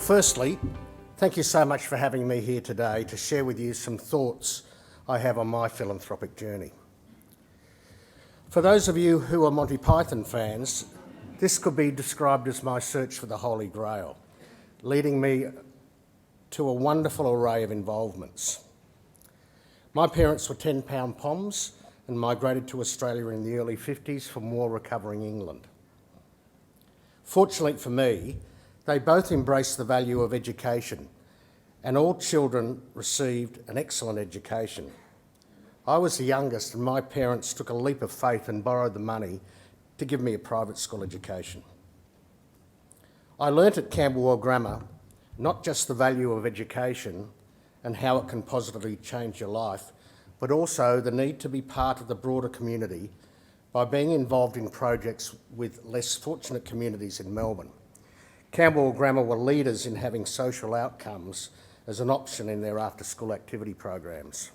firstly, thank you so much for having me here today to share with you some thoughts I have on my philanthropic journey. For those of you who are Monty Python fans, this could be described as my search for the Holy Grail, leading me to a wonderful array of involvements. My parents were 10-pound Poms and migrated to Australia in the early 50s from war-recovering England. Fortunately for me, they both embraced the value of education, and all children received an excellent education. I was the youngest, and my parents took a leap of faith and borrowed the money to give me a private school education. I learnt at Camberwell Grammar not just the value of education and how it can positively change your life, but also the need to be part of the broader community by being involved in projects with less fortunate communities in Melbourne. Camberwell Grammar were leaders in having social outcomes as an option in their after-school activity programs.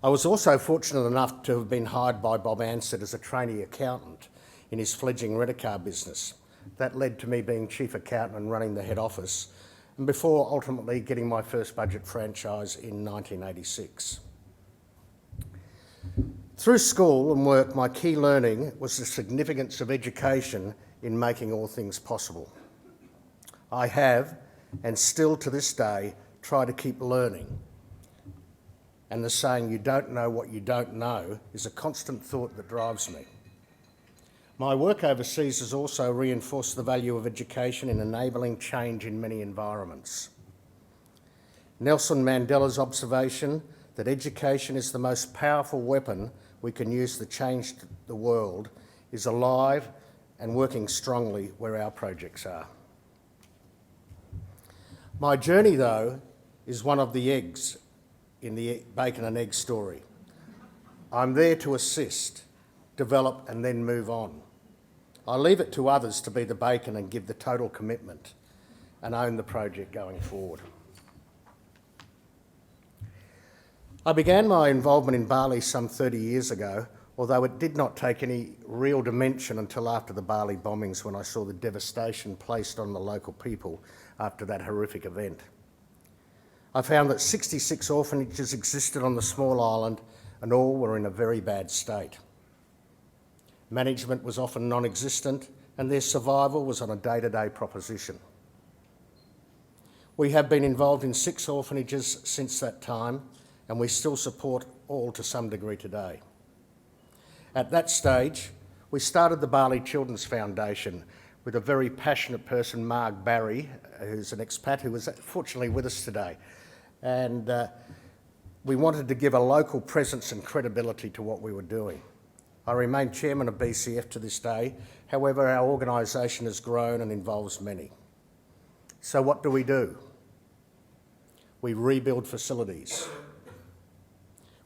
I was also fortunate enough to have been hired by Bob Ansett as a trainee accountant in his fledgling rent-a-car business. That led to me being chief accountant and running the head office, and before ultimately getting my first budget franchise in 1986. Through school and work, my key learning was the significance of education in making all things possible. I have, and still to this day, try to keep learning. And the saying, "you don't know what you don't know," is a constant thought that drives me. My work overseas has also reinforced the value of education in enabling change in many environments. Nelson Mandela's observation that education is the most powerful weapon we can use to change the world is alive and working strongly where our projects are. My journey, though, is one of the eggs in the bacon and egg story. I'm there to assist, develop, and then move on. I leave it to others to be the bacon and give the total commitment and own the project going forward. I began my involvement in Bali some 30 years ago, although it did not take any real dimension until after the Bali bombings, when I saw the devastation placed on the local people after that horrific event. I found that 66 orphanages existed on the small island, and all were in a very bad state. Management was often non-existent, and their survival was on a day-to-day proposition. We have been involved in 6 orphanages since that time, and we still support all to some degree today. At that stage, we started the Bali Children's Foundation with a very passionate person, Mark Barry, who's an expat who is fortunately with us today. And we wanted to give a local presence and credibility to what we were doing. I remain chairman of BCF to this day. However, our organisation has grown and involves many. So what do? We rebuild facilities.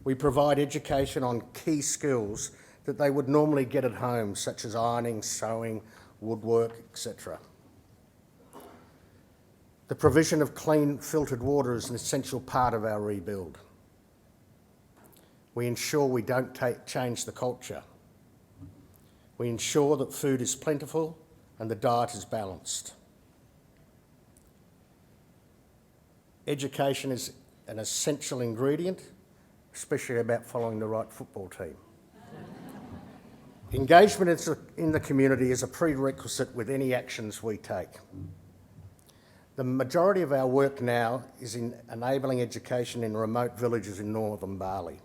We provide education on key skills that they would normally get at home, such as ironing, sewing, woodwork, etc. The provision of clean, filtered water is an essential part of our rebuild. We ensure we don't change the culture. We ensure that food is plentiful and the diet is balanced. Education is an essential ingredient, especially about following the right football team. Engagement in the community is a prerequisite with any actions we take. The majority of our work now is in enabling education in remote villages in northern Bali.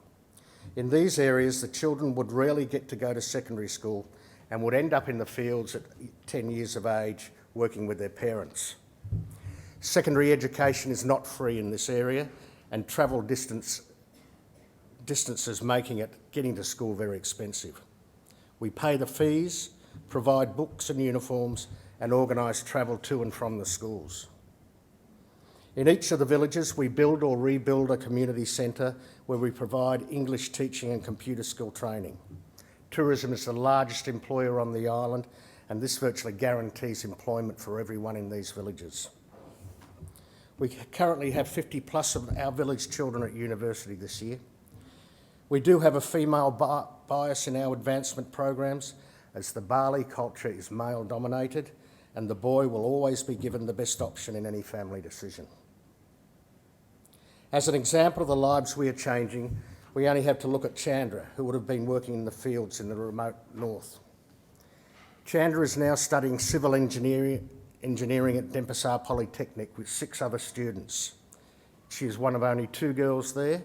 In these areas, the children would rarely get to go to secondary school and would end up in the fields at 10 years of age working with their parents. Secondary education is not free in this area, and travel distances making getting to school very expensive. We pay the fees, provide books and uniforms, and organise travel to and from the schools. In each of the villages, we build or rebuild a community centre where we provide English teaching and computer skill training. Tourism is the largest employer on the island, and this virtually guarantees employment for everyone in these villages. We currently have 50 plus of our village children at university this year. We do have a female bias in our advancement programs, as the Bali culture is male dominated, and the boy will always be given the best option in any family decision. As an example of the lives we are changing, we only have to look at Chandra, who would have been working in the fields in the remote north. Chandra is now studying civil engineering at Denpasar Polytechnic with 6 other students. She is one of only 2 girls there.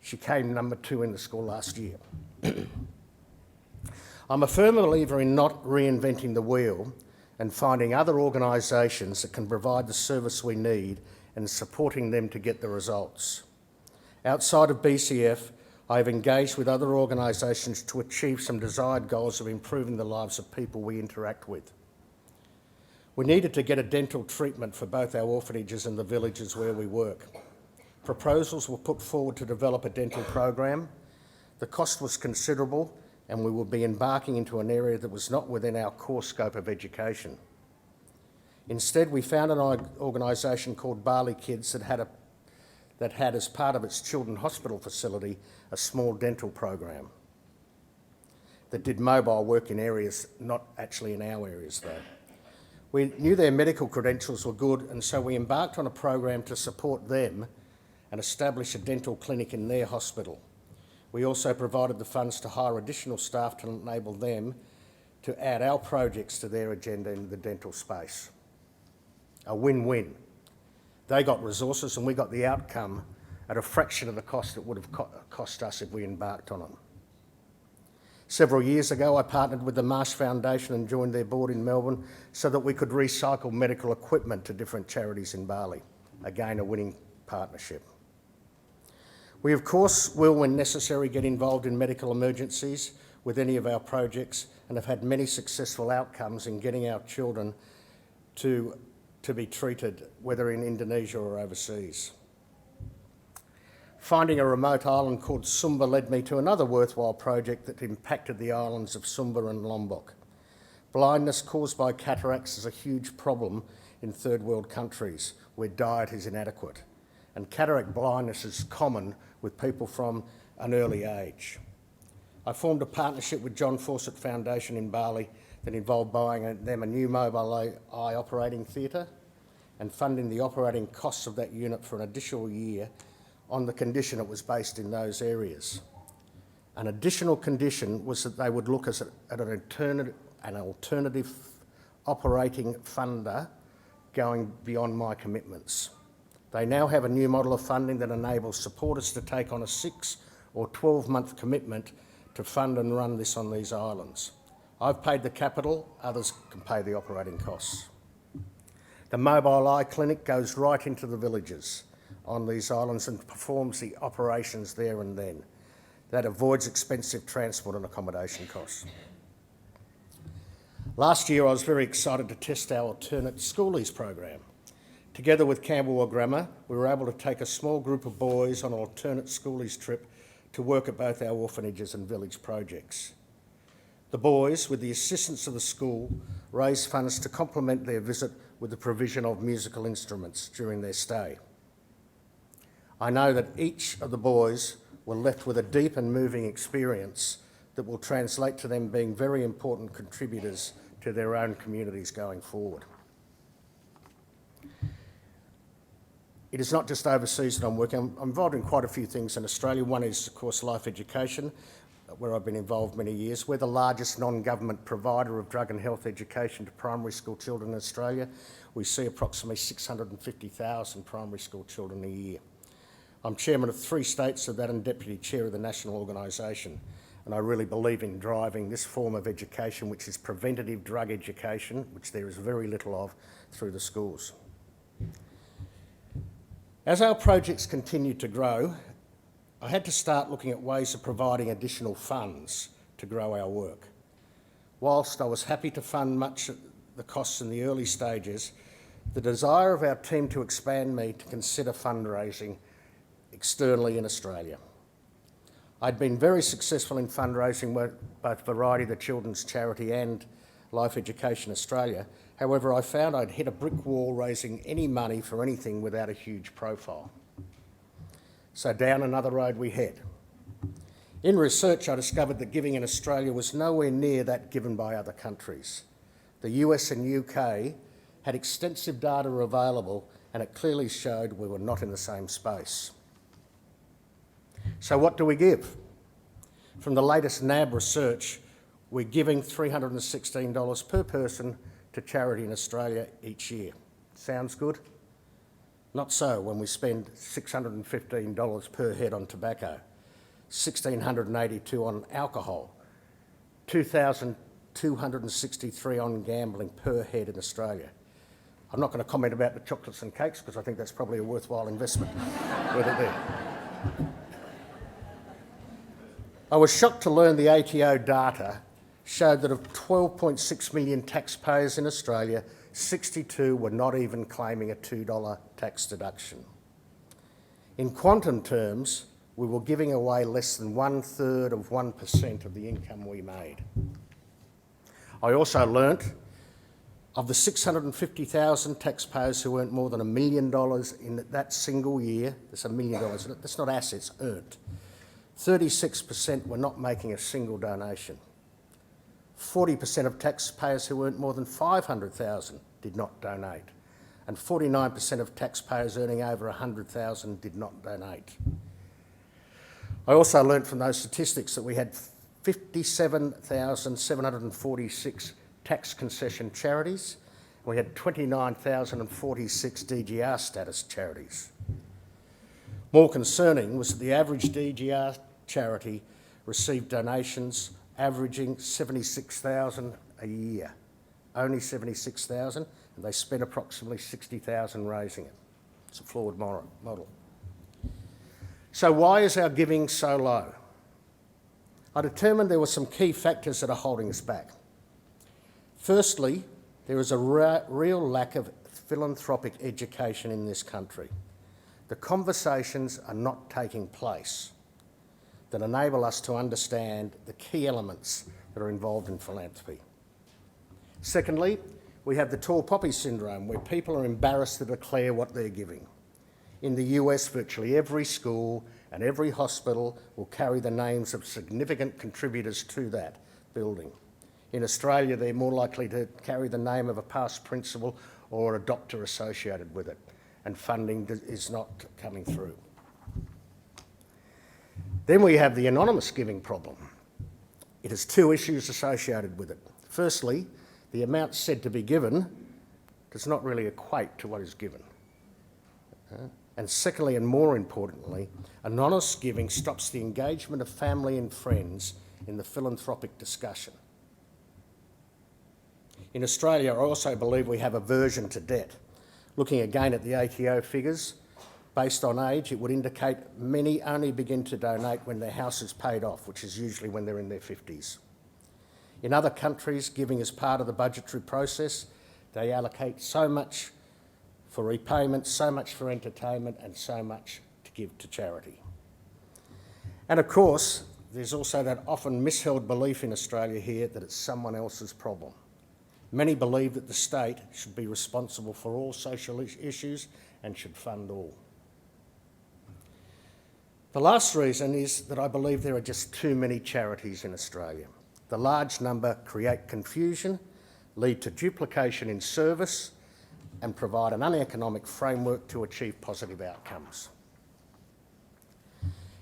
She came number 2 in the school last year. I'm a firm believer in not reinventing the wheel and finding other organisations that can provide the service we need and supporting them to get the results. Outside of BCF, I have engaged with other organisations to achieve some desired goals of improving the lives of people we interact with. We needed to get a dental treatment for both our orphanages and the villages where we work. Proposals were put forward to develop a dental program. The cost was considerable, and we would be embarking into an area that was not within our core scope of education. Instead, we found an organisation called Bali Kids that had, as part of its children's hospital facility, a small dental program that did mobile work in areas, not actually in our areas though. We knew their medical credentials were good, and so we embarked on a program to support them and establish a dental clinic in their hospital. We also provided the funds to hire additional staff to enable them to add our projects to their agenda in the dental space. A win-win. They got resources and we got the outcome at a fraction of the cost it would have cost us if we embarked on them. Several years ago, I partnered with the Marsh Foundation and joined their board in Melbourne so that we could recycle medical equipment to different charities in Bali. Again, a winning partnership. We, of course, will, when necessary, get involved in medical emergencies with any of our projects and have had many successful outcomes in getting our children to be treated, whether in Indonesia or overseas. Finding a remote island called Sumba led me to another worthwhile project that impacted the islands of Sumba and Lombok. Blindness caused by cataracts is a huge problem in third world countries where diet is inadequate, and cataract blindness is common with people from an early age. I formed a partnership with John Fawcett Foundation in Bali that involved buying them a new mobile eye operating theatre and funding the operating costs of that unit for an additional year on the condition it was based in those areas. An additional condition was that they would look at an alternative operating funder going beyond my commitments. They now have a new model of funding that enables supporters to take on a 6 or 12-month commitment to fund and run this on these islands. I've paid the capital, others can pay the operating costs. The mobile eye clinic goes right into the villages on these islands and performs the operations there and then. That avoids expensive transport and accommodation costs. Last year I was very excited to test our alternate schoolies program. Together with Camberwell Grammar, we were able to take a small group of boys on an alternate schoolies trip to work at both our orphanages and village projects. The boys, with the assistance of the school, raised funds to complement their visit with the provision of musical instruments during their stay. I know that each of the boys were left with a deep and moving experience that will translate to them being very important contributors to their own communities going forward. It is not just overseas that I'm working. I'm involved in quite a few things in Australia. One is, of course, life education, where I've been involved many years. We're the largest non-government provider of drug and health education to primary school children in Australia. We see approximately 650,000 primary school children a year. I'm chairman of 3 states of that and deputy chair of the national organisation. And I really believe in driving this form of education, which is preventative drug education, which there is very little of, through the schools. As our projects continued to grow, I had to start looking at ways of providing additional funds to grow our work. Whilst I was happy to fund much of the costs in the early stages, the desire of our team to expand me to consider fundraising externally in Australia. I'd been very successful in fundraising with both Variety, the children's charity, and Life Education Australia. However, I found I'd hit a brick wall raising any money for anything without a huge profile. So down another road we head. In research, I discovered that giving in Australia was nowhere near that given by other countries. The US and UK had extensive data available, and it clearly showed we were not in the same space. So what do we give? From the latest NAB research, we're giving $316 per person to charity in Australia each year. Sounds good? Not so when we spend $615 per head on tobacco, $1,682 on alcohol, $2,263 on gambling per head in Australia. I'm not going to comment about the chocolates and cakes because I think that's probably a worthwhile investment. I was shocked to learn the ATO data showed that of 12.6 million taxpayers in Australia, 62 were not even claiming a $2 tax deduction. In quantum terms, we were giving away less than 1/3 of 1% of the income we made. I also learnt of the 650,000 taxpayers who earned more than $1 million in that single year, that's $1 million, that's not assets earned, 36% were not making a single donation. 40% of taxpayers who earned more than $500,000 did not donate, and 49% of taxpayers earning over $100,000 did not donate. I also learnt from those statistics that we had 57,746 tax concession charities, and we had 29,046 DGR status charities. More concerning was that the average DGR charity received donations averaging $76,000 a year, only $76,000, and they spent approximately $60,000 raising it. It's a flawed model. So why is our giving so low? I determined there were some key factors that are holding us back. Firstly, there is a real lack of philanthropic education in this country. The conversations are not taking place that enable us to understand the key elements that are involved in philanthropy. Secondly, we have the tall poppy syndrome, where people are embarrassed to declare what they're giving. In the US, virtually every school and every hospital will carry the names of significant contributors to that building. In Australia, they're more likely to carry the name of a past principal or a doctor associated with it, and funding is not coming through. Then we have the anonymous giving problem. It has two issues associated with it. Firstly, the amount said to be given does not really equate to what is given. And secondly, and more importantly, anonymous giving stops the engagement of family and friends in the philanthropic discussion. In Australia, I also believe we have aversion to debt. Looking again at the ATO figures, based on age, it would indicate many only begin to donate when their house is paid off, which is usually when they're in their 50s. In other countries, giving is part of the budgetary process. They allocate so much for repayment, so much for entertainment, and so much to give to charity. And of course, there's also that often misheld belief in Australia here that it's someone else's problem. Many believe that the state should be responsible for all social issues and should fund all. The last reason is that I believe there are just too many charities in Australia. The large number create confusion, lead to duplication in service, and provide an uneconomic framework to achieve positive outcomes.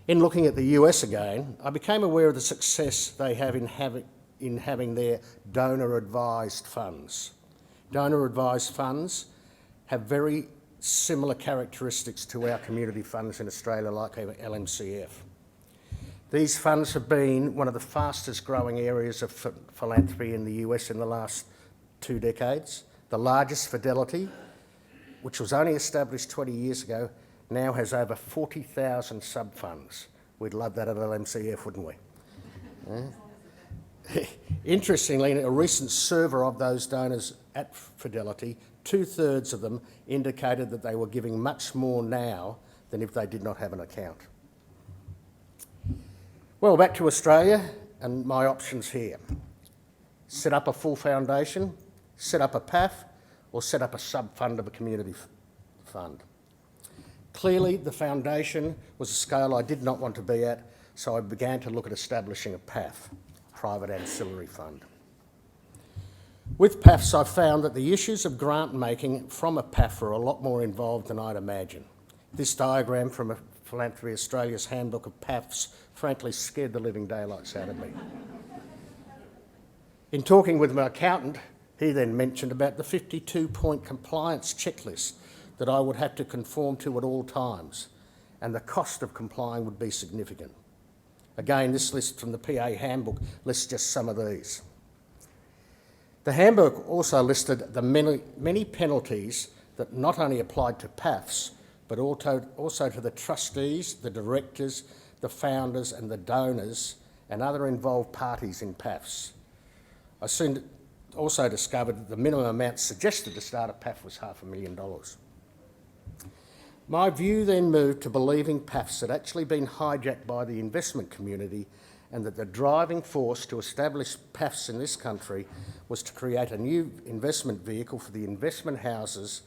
In looking at the US again, I became aware of the success they have in having their donor-advised funds. Donor-advised funds have very similar characteristics to our community funds in Australia, like our LMCF. These funds have been one of the fastest growing areas of philanthropy in the US in the last 2 decades. The largest, Fidelity, which was only established 20 years ago, now has over 40,000 sub-funds. We'd love that at LMCF, wouldn't we? Interestingly, in a recent survey of those donors at Fidelity, 2/3 of them indicated that they were giving much more now than if they did not have an account. Well, back to Australia and my options here. Set up a full foundation, set up a PAF, or set up a sub-fund of a community fund. Clearly, the foundation was a scale I did not want to be at, so I began to look at establishing a PAF, private ancillary fund. With PAFs, I found that the issues of grant making from a PAF are a lot more involved than I'd imagine. This diagram from Philanthropy Australia's Handbook of PAFs frankly scared the living daylights out of me. In talking with my accountant, he then mentioned about the 52-point compliance checklist that I would have to conform to at all times, and the cost of complying would be significant. Again, this list from the PA Handbook lists just some of these. The handbook also listed the many penalties that not only applied to PAFs, but also to the trustees, the directors, the founders and the donors and other involved parties in PAFs. I soon also discovered that the minimum amount suggested to start a PAF was $500,000. My view then moved to believing PAFs had actually been hijacked by the investment community, and that the driving force to establish PAFs in this country was to create a new investment vehicle for the investment houses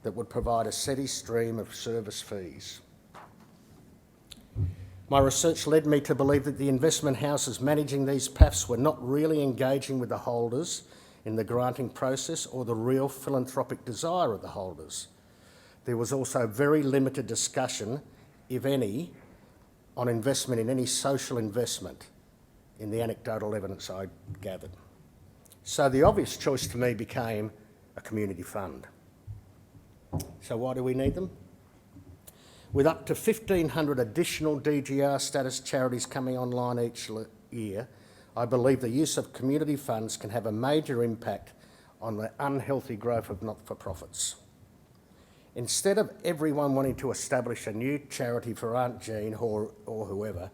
that would provide a steady stream of service fees. My research led me to believe that the investment houses managing these PAFs were not really engaging with the holders in the granting process or the real philanthropic desire of the holders. There was also very limited discussion, if any, on investment in any social investment in the anecdotal evidence I gathered. So the obvious choice to me became a community fund. So why do we need them? With up to 1,500 additional DGR status charities coming online each year, I believe the use of community funds can have a major impact on the unhealthy growth of not-for-profits. Instead of everyone wanting to establish a new charity for Aunt Jean or whoever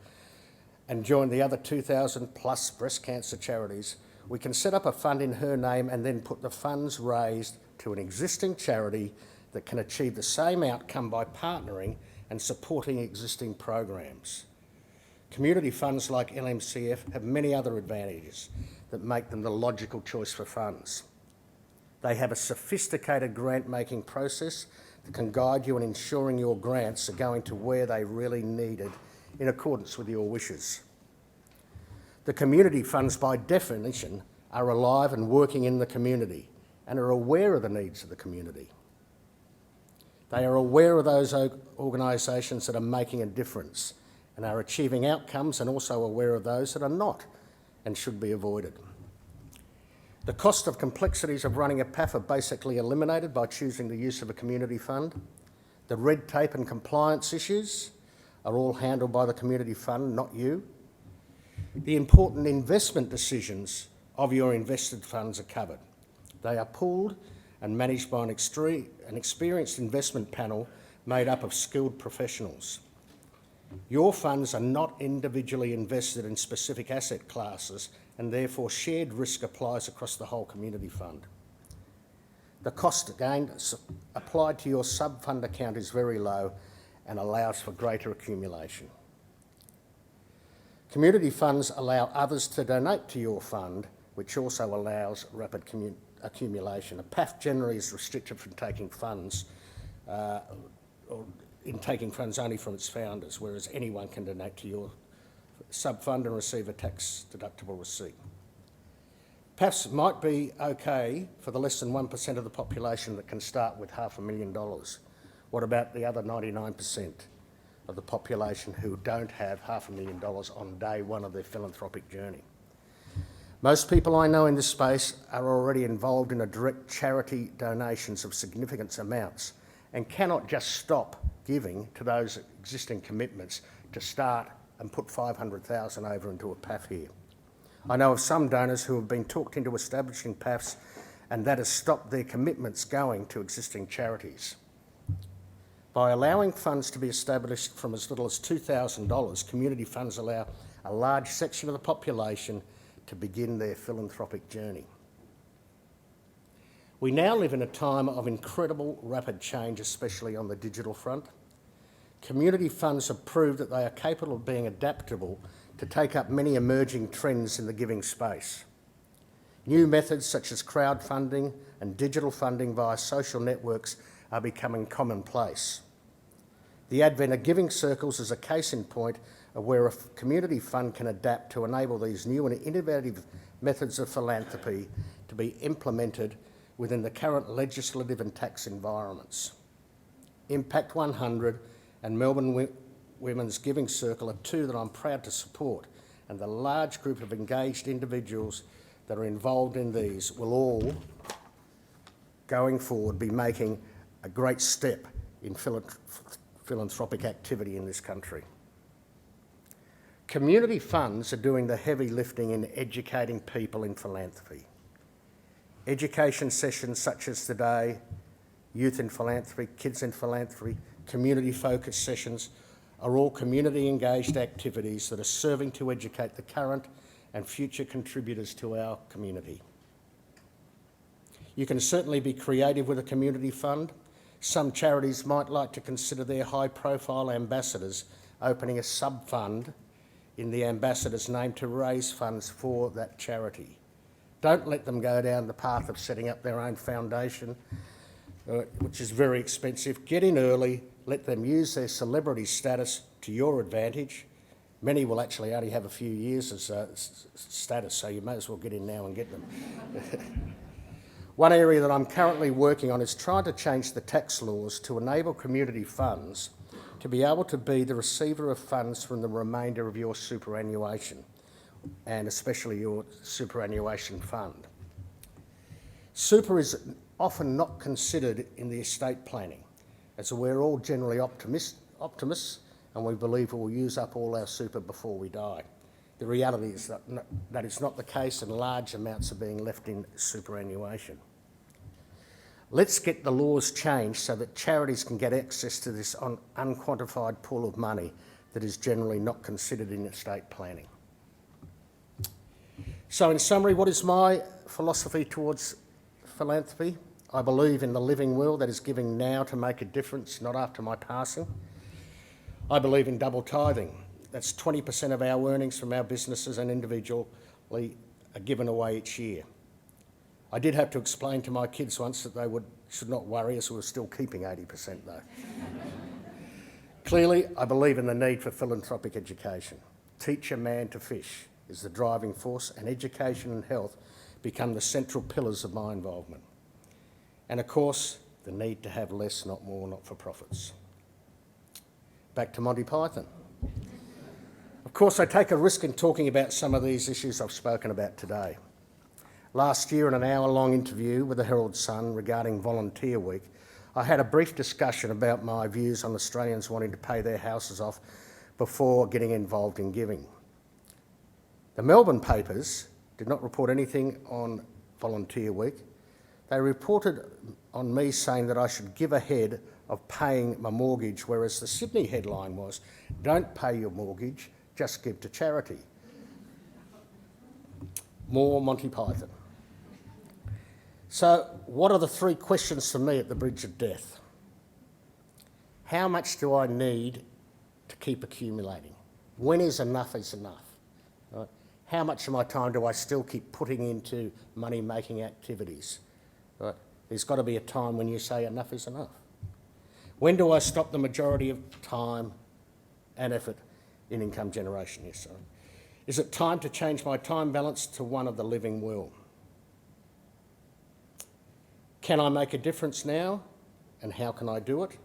and join the other 2,000 plus breast cancer charities, we can set up a fund in her name and then put the funds raised to an existing charity that can achieve the same outcome by partnering and supporting existing programs. Community funds like LMCF have many other advantages that make them the logical choice for funds. They have a sophisticated grant-making process that can guide you in ensuring your grants are going to where they really needed in accordance with your wishes. The community funds, by definition, are alive and working in the community and are aware of the needs of the community. They are aware of those organisations that are making a difference and are achieving outcomes, and also aware of those that are not and should be avoided. The cost of complexities of running a PAF are basically eliminated by choosing the use of a community fund. The red tape and compliance issues are all handled by the community fund, not you. The important investment decisions of your invested funds are covered. They are pooled and managed by an experienced investment panel made up of skilled professionals. Your funds are not individually invested in specific asset classes, and therefore shared risk applies across the whole community fund. The cost, again, applied to your sub-fund account is very low and allows for greater accumulation. Community funds allow others to donate to your fund, which also allows rapid accumulation. A PAF generally is restricted from taking funds, or in taking funds only from its founders, whereas anyone can donate to your sub-fund and receive a tax-deductible receipt. PAFs might be okay for the less than 1% of the population that can start with $500,000. What about the other 99% of the population who don't have $500,000 on day one of their philanthropic journey? Most people I know in this space are already involved in a direct charity donations of significant amounts and cannot just stop giving to those existing commitments to start and put $500,000 over into a PAF here. I know of some donors who have been talked into establishing PAFs, and that has stopped their commitments going to existing charities. By allowing funds to be established from as little as $2,000, community funds allow a large section of the population to begin their philanthropic journey. We now live in a time of incredible rapid change, especially on the digital front. Community funds have proved that they are capable of being adaptable to take up many emerging trends in the giving space. New methods such as crowdfunding and digital funding via social networks are becoming commonplace. The advent of giving circles is a case in point of where a community fund can adapt to enable these new and innovative methods of philanthropy to be implemented within the current legislative and tax environments. Impact 100 and Melbourne Women's Giving Circle are two that I'm proud to support, and the large group of engaged individuals that are involved in these will all, going forward, be making a great step in philanthropic activity in this country. Community funds are doing the heavy lifting in educating people in philanthropy. Education sessions such as today, Youth in Philanthropy, Kids in Philanthropy, community focus sessions are all community engaged activities that are serving to educate the current and future contributors to our community. You can certainly be creative with a community fund. Some charities might like to consider their high profile ambassadors opening a sub-fund in the ambassador's name to raise funds for that charity. Don't let them go down the path of setting up their own foundation, which is very expensive. Get in early, let them use their celebrity status to your advantage. Many will actually only have a few years as status, so you may as well get in now and get them. One area that I'm currently working on is trying to change the tax laws to enable community funds to be able to be the receiver of funds from the remainder of your superannuation, and especially your superannuation fund. Super is often not considered in the estate planning, as we're all generally optimists and we believe we'll use up all our super before we die. The reality is that is not the case, and large amounts are being left in superannuation. Let's get the laws changed so that charities can get access to this unquantified pool of money that is generally not considered in estate planning. So in summary, what is my philosophy towards philanthropy? I believe in the living will that is giving now to make a difference, not after my passing. I believe in double tithing. That's 20% of our earnings from our businesses and individually are given away each year. I did have to explain to my kids once that they should not worry, as we were still keeping 80% though. Clearly, I believe in the need for philanthropic education. Teach a man to fish is the driving force, and education and health become the central pillars of my involvement. And of course, the need to have less, not more, not-for-profits. Back to Monty Python. Of course, I take a risk in talking about some of these issues I've spoken about today. Last year, in an hour-long interview with the Herald Sun regarding Volunteer Week, I had a brief discussion about my views on Australians wanting to pay their houses off before getting involved in giving. The Melbourne papers did not report anything on Volunteer Week. They reported on me saying that I should give ahead of paying my mortgage, whereas the Sydney headline was, "Don't pay your mortgage, just give to charity." More Monty Python. So what are the three questions for me at the bridge of death? How much do I need to keep accumulating? When is enough? Right? How much of my time do I still keep putting into money-making activities? Right? There's got to be a time when you say enough is enough. When do I stop the majority of time and effort in income generation? Yes, sorry. Is it time to change my time balance to one of the living will? Can I make a difference now, and how can I do it?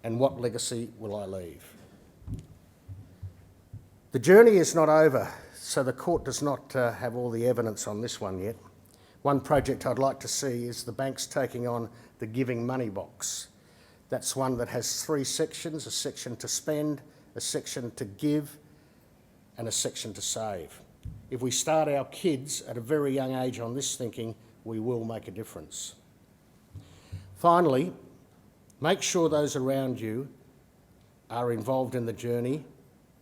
And what legacy will I leave? The journey is not over, so the court does not have all the evidence on this one yet. One project I'd like to see is the banks taking on the Giving Money Box. That's one that has three sections: a section to spend, a section to give, and a section to save. If we start our kids at a very young age on this thinking, we will make a difference. Finally, make sure those around you are involved in the journey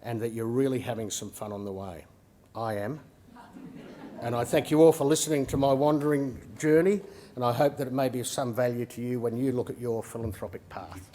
and that you're really having some fun on the way. I am. And I thank you all for listening to my wandering journey, and I hope that it may be of some value to you when you look at your philanthropic path.